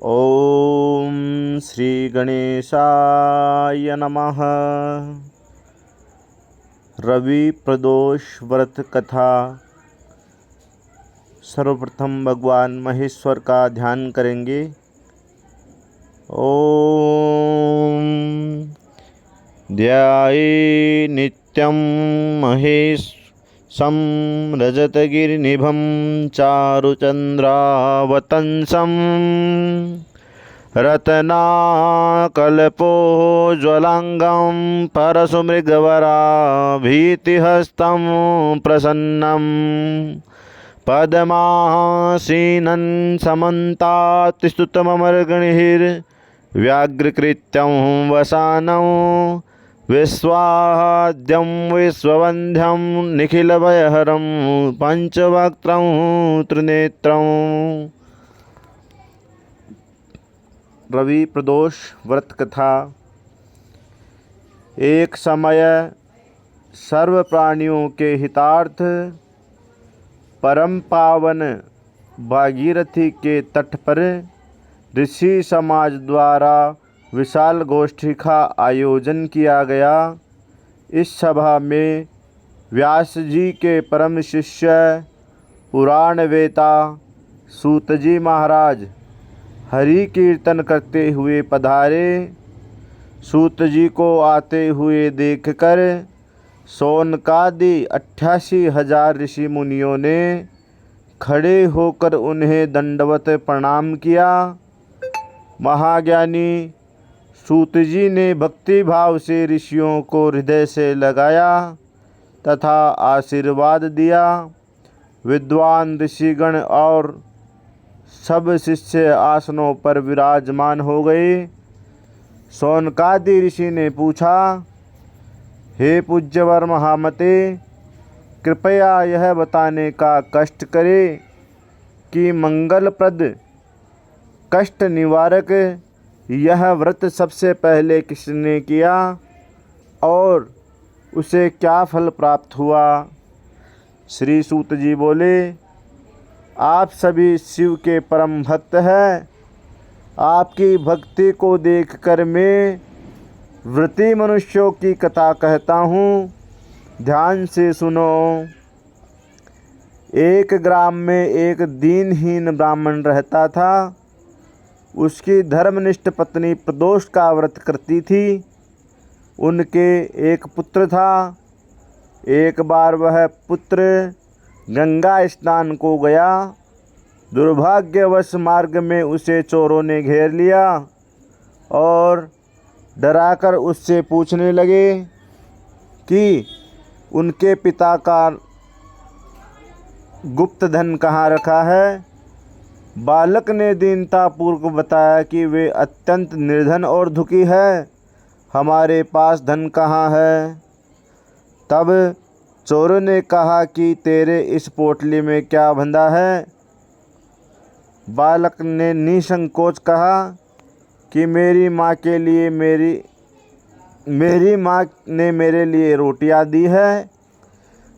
ओम श्री गणेशाय नमः। रवि प्रदोष व्रत कथा। सर्वप्रथम भगवान महेश्वर का ध्यान करेंगे। ओम ध्याये नित्यं महेशं रजतगिरिनिभं चारुचन्द्रावतंसं रत्नाकल्पोज्ज्वलांगं परशुमृगवराभीतिहस्तं प्रसन्नं पद्मासीनं समन्तात्स्तुतममर्गणैर्व्याघ्रकृत्यं वसानं विश्वाद्यं विश्ववन्ध्यं निखिलभयहरं पंचवक्त्रं त्रिनेत्रं। रवि प्रदोष व्रत कथा। एक समय सर्व प्राणियों के हितार्थ परम पावन भागीरथी के तट पर ऋषि समाज द्वारा विशाल गोष्ठी का आयोजन किया गया। इस सभा में व्यास जी के परम शिष्य पुराण वेता सूत जी महाराज हरि कीर्तन करते हुए पधारे। सूत जी को आते हुए देखकर सौनकादि 88,000 ऋषि मुनियों ने खड़े होकर उन्हें दंडवत प्रणाम किया। महाज्ञानी सूत जी ने भक्ति भाव से ऋषियों को हृदय से लगाया तथा आशीर्वाद दिया। विद्वान ऋषिगण और सब शिष्य आसनों पर विराजमान हो गए। सौनकादि ऋषि ने पूछा, हे पूज्यवर महामते, कृपया यह बताने का कष्ट करें कि मंगलप्रद कष्ट निवारक यह व्रत सबसे पहले किसने किया और उसे क्या फल प्राप्त हुआ। श्री सूत जी बोले, आप सभी शिव के परम भक्त हैं। आपकी भक्ति को देखकर मैं व्रती मनुष्यों की कथा कहता हूँ, ध्यान से सुनो। एक ग्राम में एक दीनहीन ब्राह्मण रहता था। उसकी धर्मनिष्ठ पत्नी प्रदोष का व्रत करती थी। उनके एक पुत्र था। एक बार वह पुत्र गंगा स्नान को गया। दुर्भाग्यवश मार्ग में उसे चोरों ने घेर लिया और डराकर उससे पूछने लगे कि उनके पिता का गुप्त धन कहाँ रखा है। बालक ने दीनतापूर्वक बताया कि वे अत्यंत निर्धन और दुखी है, हमारे पास धन कहाँ है। तब चोरों ने कहा कि तेरे इस पोटली में क्या बंधा है। बालक ने निसंकोच कहा कि मेरी माँ ने मेरे लिए रोटियां दी है।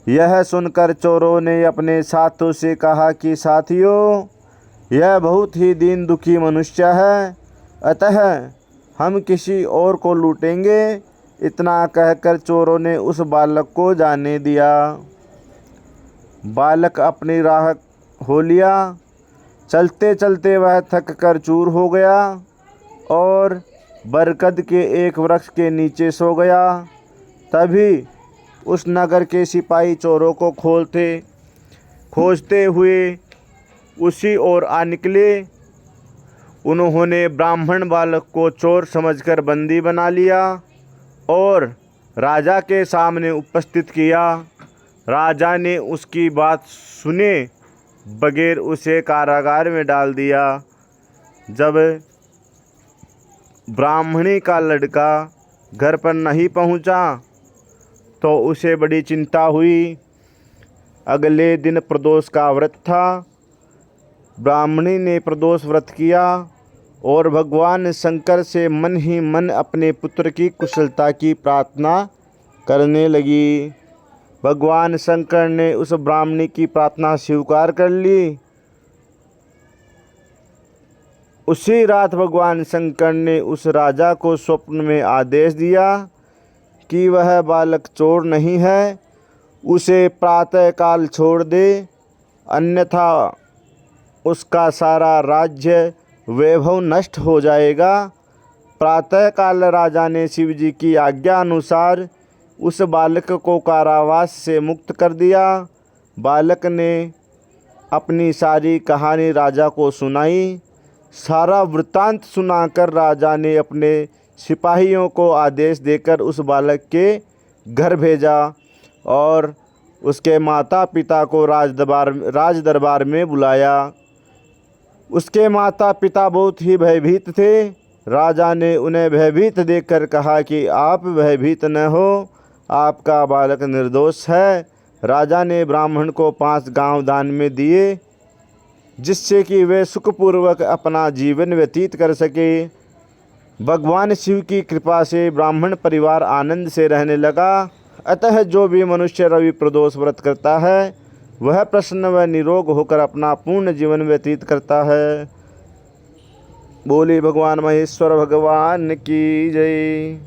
यह सुनकर चोरों ने अपने साथियों से कहा कि साथियों, यह बहुत ही दीन दुखी मनुष्य है, अतः हम किसी और को लूटेंगे। इतना कहकर चोरों ने उस बालक को जाने दिया। बालक अपनी राह हो लिया। चलते चलते वह थक कर चूर हो गया और बरगद के एक वृक्ष के नीचे सो गया। तभी उस नगर के सिपाही चोरों को खोजते हुए उसी ओर आ निकले। उन्होंने ब्राह्मण बालक को चोर समझकर बंदी बना लिया और राजा के सामने उपस्थित किया। राजा ने उसकी बात सुने बगैर उसे कारागार में डाल दिया। जब ब्राह्मणी का लड़का घर पर नहीं पहुंचा तो उसे बड़ी चिंता हुई। अगले दिन प्रदोष का व्रत था। ब्राह्मणी ने प्रदोष व्रत किया और भगवान शंकर से मन ही मन अपने पुत्र की कुशलता की प्रार्थना करने लगी। भगवान शंकर ने उस ब्राह्मणी की प्रार्थना स्वीकार कर ली। उसी रात भगवान शंकर ने उस राजा को स्वप्न में आदेश दिया कि वह बालक चोर नहीं है, उसे प्रातःकाल छोड़ दे, अन्यथा उसका सारा राज्य वैभव नष्ट हो जाएगा। प्रातःकाल राजा ने शिव जी की आज्ञा अनुसार उस बालक को कारावास से मुक्त कर दिया। बालक ने अपनी सारी कहानी राजा को सुनाई। सारा वृत्तांत सुनाकर राजा ने अपने सिपाहियों को आदेश देकर उस बालक के घर भेजा और उसके माता पिता को राज दरबार में बुलाया। उसके माता पिता बहुत ही भयभीत थे। राजा ने उन्हें भयभीत देखकर कहा कि आप भयभीत न हो, आपका बालक निर्दोष है। राजा ने ब्राह्मण को 5 गांव दान में दिए, जिससे कि वे सुखपूर्वक अपना जीवन व्यतीत कर सके। भगवान शिव की कृपा से ब्राह्मण परिवार आनंद से रहने लगा। अतः जो भी मनुष्य रवि प्रदोष व्रत करता है वह प्रसन्न व निरोग होकर अपना पूर्ण जीवन व्यतीत करता है। बोले भगवान महेश्वर भगवान की जय।